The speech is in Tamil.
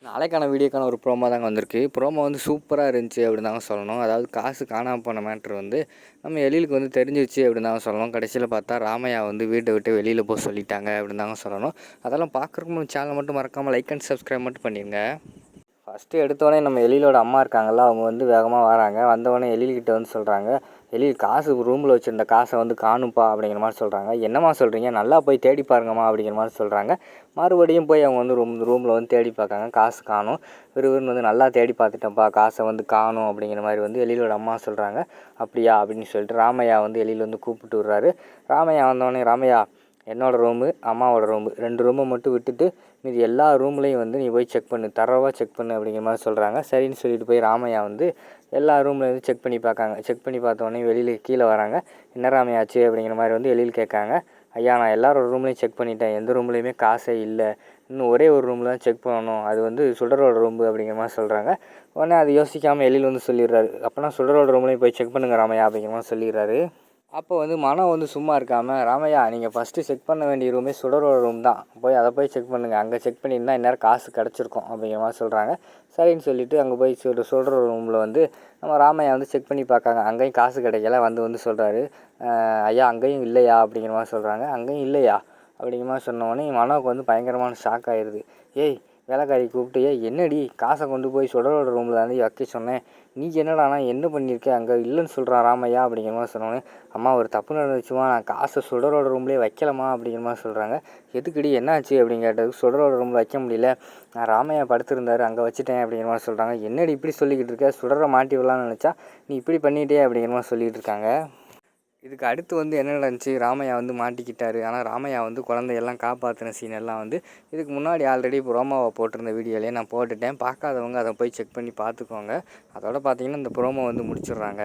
நாளைக்கான வீடியோக்கான ஒரு ப்ரோமோ தாங்க வந்திருக்கு. ப்ரோமோ வந்து சூப்பராக இருந்துச்சு அப்படின்னு தாங்க சொல்லணும். அதாவது காசு காணாமல் போன மேட்ரு வந்து நம்ம எழிலுக்கு வந்து தெரிஞ்சிச்சு அப்படின்னு தாங்க சொல்லணும். கடைசியில் பார்த்தா ராமையா வந்து வீட்டை விட்டு வெளியில் போக சொல்லிட்டாங்க அப்படின்னு தாங்க சொல்லணும். அதெல்லாம் பார்க்குறக்கு நம்ம சேனலை மட்டும் மறக்காமல் லைக் அண்ட் சப்ஸ்கிரைப் மட்டும் பண்ணிடுங்க. ஃபஸ்ட்டு எடுத்தோடனே நம்ம எழிலோட அம்மா இருக்காங்கல்ல, அவங்க வந்து வேகமாக வராங்க. வந்தவொடனே எழில்கிட்ட வந்து சொல்கிறாங்க, எழில் காசு ரூமில் வச்சுருந்த காசை வந்து காணும்ப்பா அப்படிங்கிற மாதிரி சொல்கிறாங்க. என்னம்மா சொல்கிறீங்க, நல்லா போய் தேடி பாருங்கம்மா அப்படிங்கிற மாதிரி சொல்கிறாங்க. மறுபடியும் போய் அவங்க வந்து ரூமில் வந்து தேடி பார்க்காங்க, காசு காணும். விறுவிறுன்னு வந்து நல்லா தேடி பார்த்துட்டேன்ப்பா, காசை வந்து காணும் அப்படிங்கிற மாதிரி வந்து எழிலோட அம்மா சொல்கிறாங்க. அப்படியா அப்படின்னு சொல்லிட்டு ராமையா வந்து எழில் வந்து கூப்பிட்டு விட்றாரு. ராமையா வந்தவொடனே, ராமையா என்னோடய ரூமு, அம்மாவோட ரூமு 2 ரூமை மட்டும் விட்டுட்டு மீதி எல்லா ரூம்லேயும் வந்து நீ போய் செக் பண்ணு, தரோவாக செக் பண்ணு அப்படிங்கிற மாதிரி சொல்கிறாங்க. சரின்னு சொல்லிட்டு போய் ராமையா வந்து எல்லா ரூம்லேயும் வந்து செக் பண்ணி பார்க்காங்க. செக் பண்ணி பார்த்தோன்னே வெளியில் கீழே வராங்க. என்ன ராமையா ஆச்சு அப்படிங்கிற மாதிரி வந்து எழில் கேட்காங்க. ஐயா, நான் எல்லாரோட ரூம்லேயும் செக் பண்ணிட்டேன், எந்த ரூம்லேயுமே காசே இல்லை, இன்னும் ஒரே ஒரு ரூமில் தான் செக் பண்ணணும், அது வந்து சுடரோட ரூம்பு அப்படிங்கிற மாதிரி சொல்கிறாங்க. உடனே அது யோசிக்காமல் எழில் வந்து சொல்லிடுறாரு, அப்போனா சுடரோட ரூம்லேயும் போய் செக் பண்ணுங்க ராமையா அப்படிங்கிற மாதிரி சொல்லிடுறாரு. அப்போ வந்து மனம் வந்து சும்மா இருக்காமல், ராமையா நீங்கள் ஃபஸ்ட்டு செக் பண்ண வேண்டிய ரூமே சுடரோட ரூம் தான், போய் அதை போய் செக் பண்ணுங்கள், அங்கே செக் பண்ணியிருந்தால் இந்நேரம் காசு கிடச்சிருக்கும் அப்படிங்கிற மாதிரி சொல்கிறாங்க. சரின்னு சொல்லிவிட்டு அங்கே போய் சுடரோட ரூமில் வந்து நம்ம ராமையா வந்து செக் பண்ணி பார்க்காங்க. அங்கேயும் காசு கிடைக்கல. வந்து சொல்கிறாரு, ஐயா அங்கேயும் இல்லையா அப்படிங்கிற மாதிரி சொல்கிறாங்க. அங்கேயும் இல்லையா அப்படிங்கிற மாதிரி சொன்னோடனே மனோவுக்கு வந்து பயங்கரமான ஷாக் ஆயிடுது. ஏய் வேலைக்காரி கூப்பிட்டு, என்னடி காசை கொண்டு போய் சுடரோட ரூமில் வந்து வைக்க சொன்னேன், நீ என்னடானா என்ன பண்ணியிருக்க, அங்கே இல்லைன்னு சொல்கிறான் ராமையா அப்படிங்கிற மாதிரி சொன்னோன்னே, அம்மா ஒரு தப்பு நடந்துச்சுமா, நான் காசை சுடரோட ரூம்லேயே வைக்கலம்மா அப்படிங்கிற மாதிரி சொல்கிறாங்க. எதுக்குடி என்னாச்சு அப்படின்னு கேட்டதுக்கு, சுடரோட ரூமில் வைக்க முடியல, நான் ராமையா படுத்திருந்தாரு அங்கே வச்சுட்டேன் அப்படிங்கிற மாதிரி சொல்கிறாங்க. என்னடி இப்படி சொல்லிக்கிட்டு இருக்க, சுடரை மாட்டி விடலான்னு நினச்சா நீ இப்படி பண்ணிட்டே அப்படிங்கிற மாதிரி சொல்லிகிட்டு இருக்காங்க. இதுக்கு அடுத்து வந்து என்ன நடந்துச்சு, ராமையா வந்து மாட்டிக்கிட்டாரு. ஆனால் ராமையா வந்து குழந்தையெல்லாம் காப்பாற்றின சீன் எல்லாம் வந்து இதுக்கு முன்னாடி ஆல்ரெடி ப்ரோமோவை போட்டிருந்த வீடியோலேயே நான் போட்டுட்டேன். பார்க்காதவங்க அதை போய் செக் பண்ணி பார்த்துக்கோங்க. அதோட பார்த்தீங்கன்னா இந்த ப்ரோமோ வந்து முடிச்சிடுறாங்க.